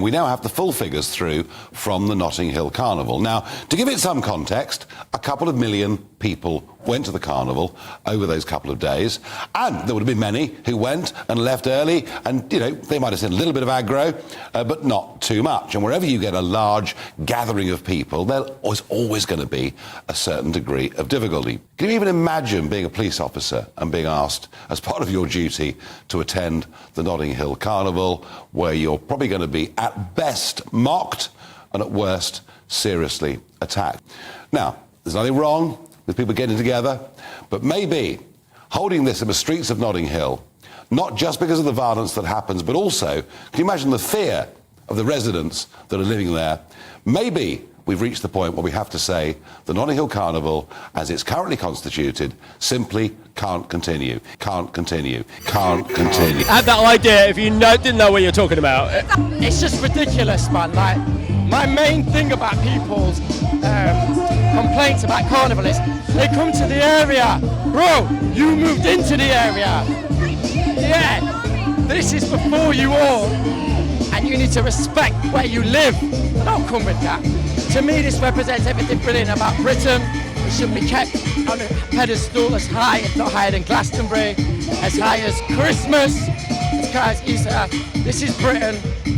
We now have the full figures through from the Notting Hill Carnival. Now, to give it some context, a couple of million people went to the Carnival over those couple of days, and there would have been many who went and left early, and, you know, they might have seen a little bit of aggro, but not too much. And wherever you get a large gathering of people, there is always going to be a certain degree of difficulty. Can you even imagine being a police officer and being asked, as part of your duty, to attend the Notting Hill Carnival, where you're probably going to be at best mocked and at worst seriously attacked? Now, there's nothing wrong with people getting together, but maybe holding this in the streets of Notting Hill, not just because of the violence that happens, but also, can you imagine the fear of the residents that are living there? Maybe we've reached the point where we have to say the Notting Hill Carnival, as it's currently constituted, simply can't continue. Can't continue. Can't continue. I had that idea if you didn't know what you're talking about. It's just ridiculous, man. Like, my main thing about people's complaints about Carnival is they come to the area. Bro, you moved into the area. Yeah, this is before you all. And you need to respect where you live. Don't come with that. To me, this represents everything brilliant about Britain. It should be kept on a pedestal as high, if not higher than Glastonbury, as high as Christmas, as high as Easter. This is Britain.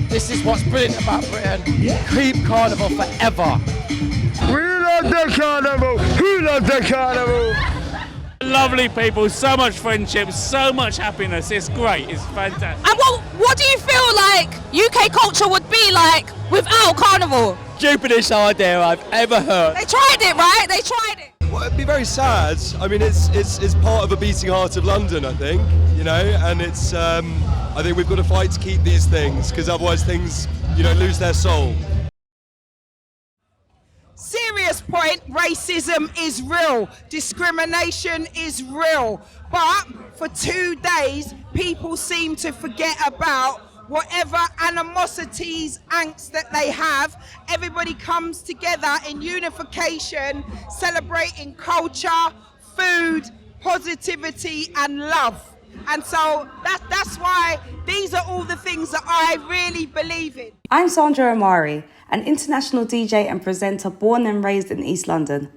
This is what's brilliant about Britain. Keep Carnival forever. We love the Carnival. Who loves the Carnival? Lovely people, so much friendship, so much happiness. It's great. It's fantastic. And what do you feel like UK culture would be like without Carnival? Stupidest idea I've ever heard. They tried it, right? They tried it. Well, it'd be very sad. I mean, it's part of a beating heart of London, I think, you know, and it's, I think we've got to fight to keep these things, because otherwise things, you know, lose their soul. Serious point, racism is real, discrimination is real, but for 2 days, people seem to forget about whatever animosities, angst that they have. Everybody comes together in unification, celebrating culture, food, positivity and love. And so that's why these are all the things that I really believe in. I'm Sandra Omari, an international DJ and presenter born and raised in East London.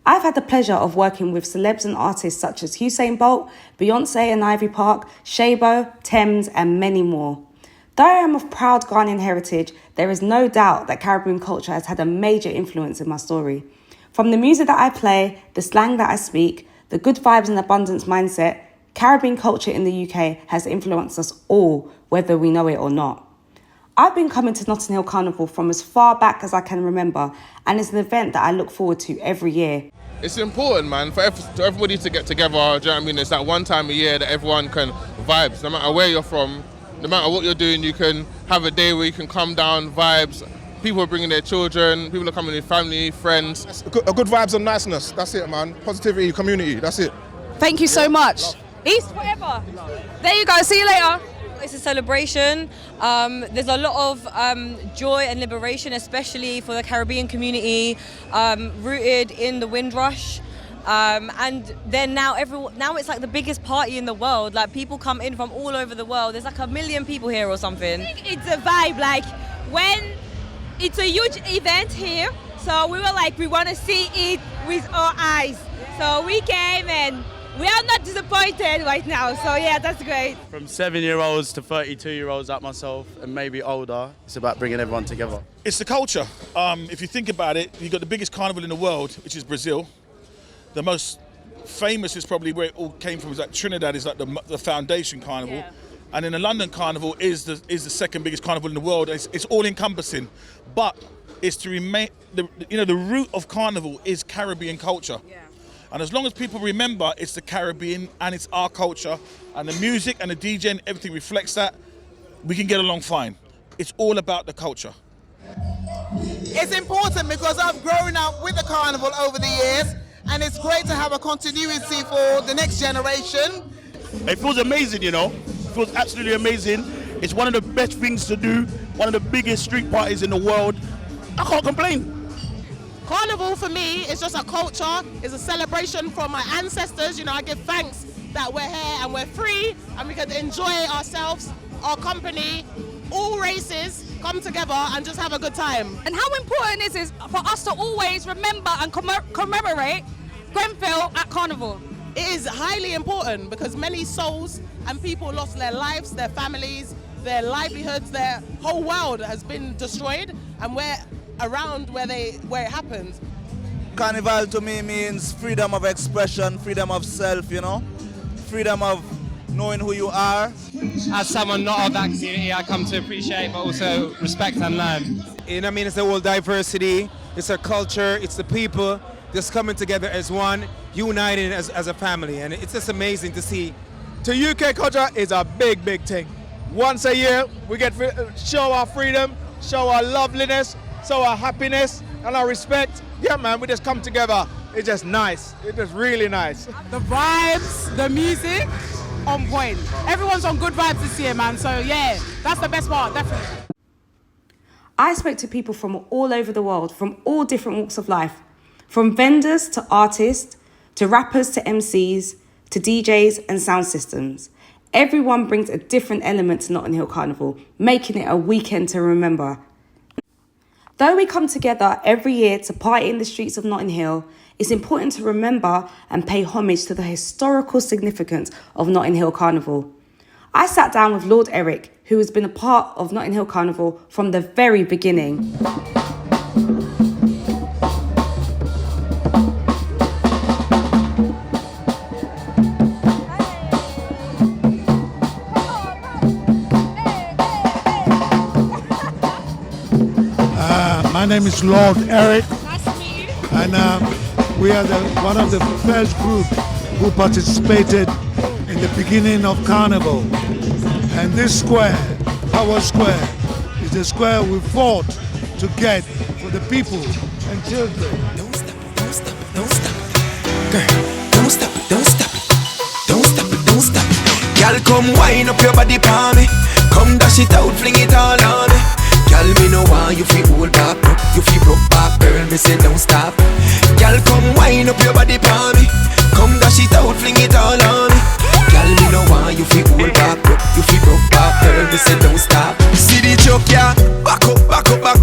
I've had the pleasure of working with celebs and artists such as Usain Bolt, Beyonce and Ivy Park, Shabo, Thames and many more. Though I am of proud Ghanaian heritage, there is no doubt that Caribbean culture has had a major influence in my story. From the music that I play, the slang that I speak, the good vibes and abundance mindset, Caribbean culture in the UK has influenced us all, whether we know it or not. I've been coming to Notting Hill Carnival from as far back as I can remember, and it's an event that I look forward to every year. It's important, man, for everybody to get together. Do you know what I mean? It's that one time a year that everyone can vibes, no matter where you're from, no matter what you're doing. You can have a day where you can come down, vibes. People are bringing their children, people are coming with family, friends. A good vibes and niceness, that's it, man. Positivity, community, that's it. Thank you so much. East forever. There you go, see you later. It's a celebration. There's a lot of joy and liberation, especially for the Caribbean community, rooted in the Windrush. And then now it's like the biggest party in the world. Like, people come in from all over the world. There's like 1 million people here or something. I think it's a vibe, like when it's a huge event here, so we were like, we want to see it with our eyes. So we came and we are not disappointed right now, so yeah, that's great. From 7-year-olds to 32-year-olds like myself and maybe older, it's about bringing everyone together. It's the culture. If you think about it, you've got the biggest carnival in the world, which is Brazil. The most famous is probably where it all came from, is like Trinidad, is like the foundation carnival. Yeah. And then the London Carnival is the second biggest carnival in the world. It's all encompassing, but it's to remain, the root of carnival is Caribbean culture. Yeah. And as long as people remember it's the Caribbean and it's our culture, and the music and the DJ and everything reflects that, we can get along fine. It's all about the culture. It's important because I've grown up with the carnival over the years, and it's great to have a continuity for the next generation. It feels amazing, you know. It feels absolutely amazing. It's one of the best things to do, one of the biggest street parties in the world. I can't complain. Carnival for me is just a culture, it's a celebration from my ancestors. You know, I give thanks that we're here and we're free and we can enjoy ourselves, our company, all races, come together and just have a good time. And how important is it for us to always remember and commemorate Grenfell at Carnival? It is highly important because many souls and people lost their lives, their families, their livelihoods, their whole world has been destroyed, and we're around where it happens. Carnival to me means freedom of expression, freedom of self, you know, freedom of knowing who you are. As someone not of that community, I come to appreciate but also respect and learn. You know what I mean? It's the whole diversity, it's a culture, it's the people just coming together as one, united as a family, and it's just amazing to see. To UK culture is a big thing. Once a year, we get show our freedom, show our loveliness, show our happiness and our respect. Yeah, man, we just come together. It's just nice. It's just really nice. The vibes, the music, on point. Everyone's on good vibes this year, man. So yeah, that's the best part, definitely. I spoke to people from all over the world, from all different walks of life, from vendors to artists, to rappers to MCs, to DJs and sound systems. Everyone brings a different element to Notting Hill Carnival, making it a weekend to remember. Though we come together every year to party in the streets of Notting Hill, it's important to remember and pay homage to the historical significance of Notting Hill Carnival. I sat down with Lord Eric, who has been a part of Notting Hill Carnival from the very beginning. My name is Lord Eric. Nice to meet you. And we are one of the first group who participated in the beginning of Carnival. And this square, Power Square, is the square we fought to get for the people and children. Don't stop it, don't stop it, don't stop it. Girl, don't stop it, don't stop it. Don't stop it, don't stop it. Girl, come wind up your body for me. Come dash it out, fling it all on me. Girl, me know why you feel hold back, you feel broke back, girl, me say don't stop. Girl, come wind up your body for me. Come dash it out, fling it all on me. Girl, me know why you feel hold back, you feel broke back, girl, me say don't stop. See the joke, yeah, back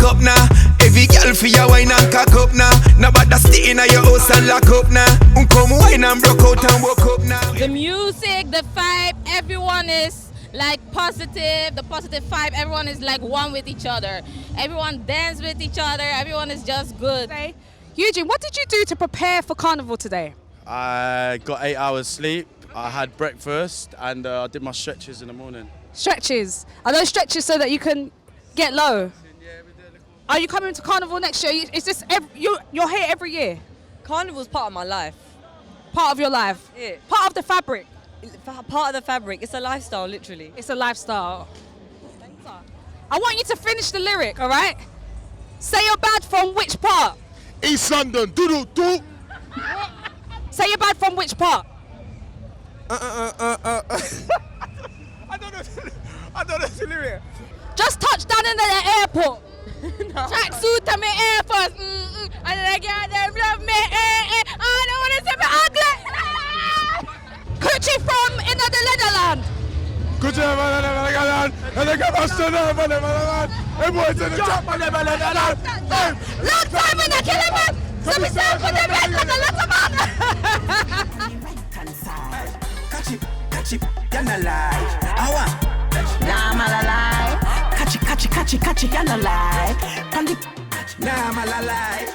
up now. Every girl for your wine and cock up now. Nobody stay in your house and lock up now. Come wine and broke out and woke up now. The music, the vibe, everyone is like positive, the positive vibe, everyone is like one with each other. Everyone dance with each other, everyone is just good. Okay. Eugene, what did you do to prepare for Carnival today? I got 8 hours sleep, I had breakfast and I did my stretches in the morning. Stretches? Are those stretches so that you can get low? Are you coming to Carnival next year? Is this you're here every year? Carnival's part of my life. Part of your life? Yeah. Part of the fabric? Part of the fabric. It's a lifestyle, literally. It's a lifestyle. I want you to finish the lyric, all right? Say you're bad from which part? East London, do. Say you're bad from which part? I don't know the lyric. Just touch down in the airport. Tracksuit to me Air Force. And then I get them love me. I don't want to see me ugly. Coochie from in the Netherlands. Coochie from the Netherlands. And they got us to the Netherlands. Everyone's in the top of the Netherlands. Long time in the kilometer. So we say for the best of the little man. Catch it, you're not lie. Nah, I'm not alive. Catch it, you're not lie. Nah, I'm not lie.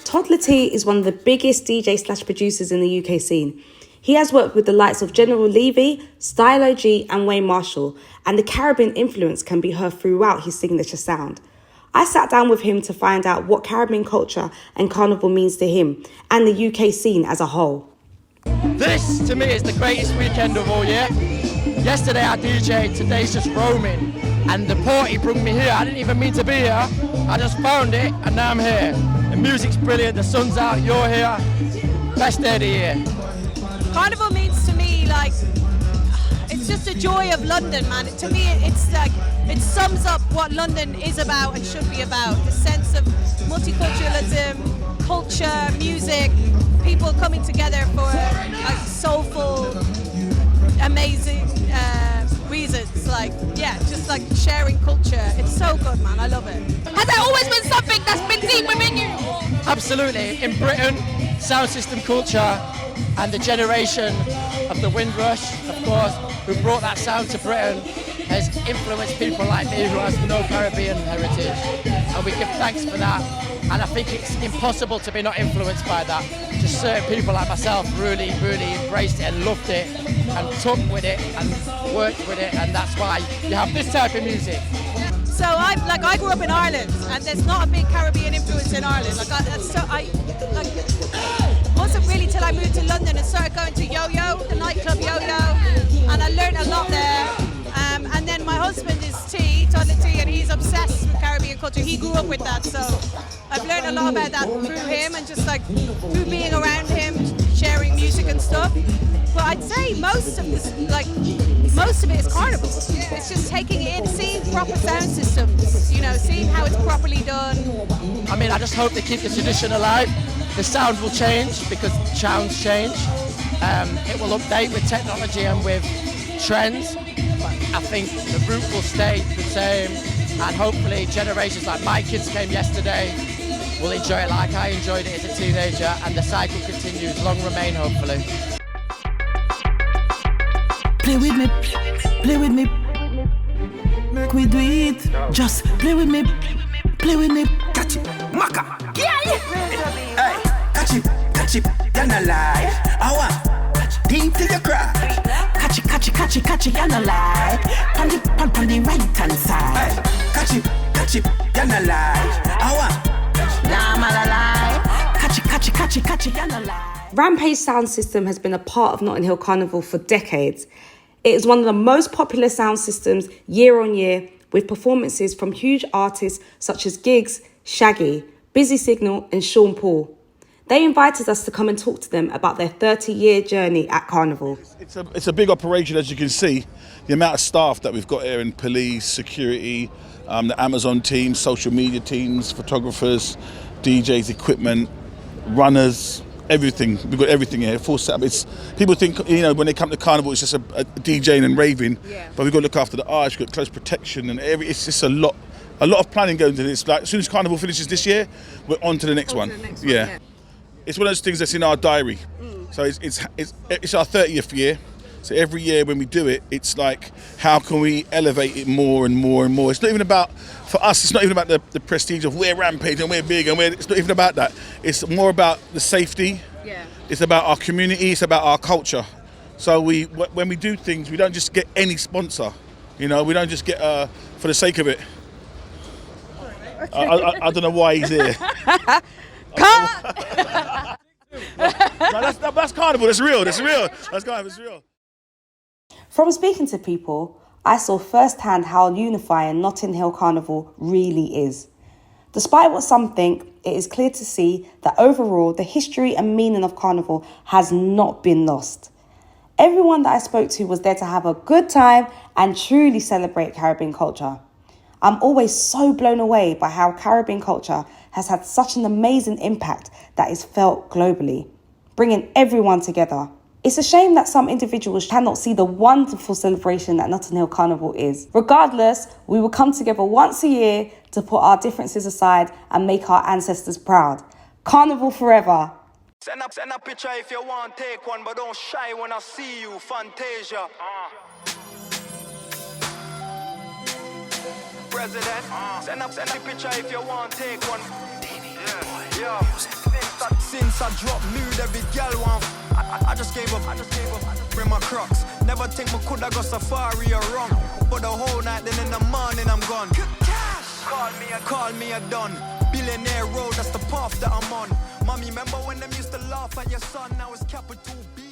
Toddler T is one of the biggest DJ/producers in the UK scene. He has worked with the likes of General Levy, Stylo G and Wayne Marshall, and the Caribbean influence can be heard throughout his signature sound. I sat down with him to find out what Caribbean culture and Carnival means to him and the UK scene as a whole. This, to me, is the greatest weekend of all year. Yesterday I DJ'd, today's just roaming. And the party brought me here. I didn't even mean to be here. I just found it, and now I'm here. The music's brilliant, the sun's out, you're here. Best day of the year. Carnival means to me, like, it's just a joy of London, man. To me, it's like, it sums up what London is about and should be about. The sense of multiculturalism, culture, music, people coming together for like soulful, amazing reasons. So like, yeah, just like sharing culture. It's so good, man. I love it. Has there always been something that's been deep within you? Absolutely. In Britain, sound system culture and the generation of the Windrush, of course, who brought that sound to Britain, has influenced people like me who has no Caribbean heritage. And we give thanks for that. And I think it's impossible to be not influenced by that. Just certain people like myself really, really embraced it and loved it and took with it and worked with it, and that's why you have this type of music. So I grew up in Ireland, and there's not a big Caribbean influence in Ireland. Wasn't really till I moved to London and started going to Yo-Yo, the nightclub Yo-Yo, and I learned a lot there. And then my husband is Toddler T, and he's obsessed with Caribbean culture. He grew up with that, so I've learned a lot about that through him and just like through being around him, sharing music and stuff. But I'd say most of it is Carnival. It's just taking it in, seeing proper sound systems, you know, seeing how it's properly done. I mean, I just hope they keep the tradition alive. The sound will change because sounds change. It will update with technology and with trends. But I think the root will stay the same, and hopefully generations like my kids came yesterday will enjoy it like I enjoyed it as a teenager, and the cycle continues. Long remain, hopefully. Play with me, play with me. Make we do it. Just play with me, play with me. Catch it, maka. Yeah. Hey, catch it, you're not alive. I want deep to your cry. Catch it, you're not alive. On the right hand side. Hey, catch it, you're not alive. I want. Nah, I'm alive. Catch it, you're not alive. Rampage sound system has been a part of Notting Hill Carnival for decades. It is one of the most popular sound systems year on year, with performances from huge artists such as Giggs, Shaggy, Busy Signal and Sean Paul. They invited us to come and talk to them about their 30-year journey at Carnival. It's a big operation, as you can see. The amount of staff that we've got here in police, security, the Amazon team, social media teams, photographers, DJs, equipment, runners, everything. We've got everything here, full setup. People think, you know, when they come to Carnival, it's just a DJing and raving. Yeah. But we've got to look after the arts, we've got close protection, and it's just a lot of planning going into this. Like, as soon as Carnival finishes this year, we're on to the next one. Yeah. It's one of those things that's in our diary. So it's our 30th year. So every year when we do it, it's like, how can we elevate it more and more and more? It's not even about, for us, it's not even about the prestige of we're Rampage and we're big and it's not even about that. It's more about the safety. Yeah. It's about our community. It's about our culture. So when we do things, we don't just get any sponsor. You know, we don't just get for the sake of it. I don't know why he's here. That's Carnival. That's real. That's Carnival. It's real. From speaking to people, I saw firsthand how unifying Notting Hill Carnival really is. Despite what some think, it is clear to see that overall the history and meaning of Carnival has not been lost. Everyone that I spoke to was there to have a good time and truly celebrate Caribbean culture. I'm always so blown away by how Caribbean culture has had such an amazing impact that is felt globally, bringing everyone together. It's a shame that some individuals cannot see the wonderful celebration that Notting Hill Carnival is. Regardless, we will come together once a year to put our differences aside and make our ancestors proud. Carnival forever. Send a picture if you want, take one, but don't shy when I see you, Fantasia. President, send a picture if you want, take one. Yeah. Since I dropped nude, every girl want. I just gave up. Bring my Crocs. Never think we coulda go safari or wrong. But the whole night, then in the morning I'm gone. Call me a don. Billionaire road, that's the path that I'm on. Mommy, remember when them used to laugh at your son? Now it's capital B.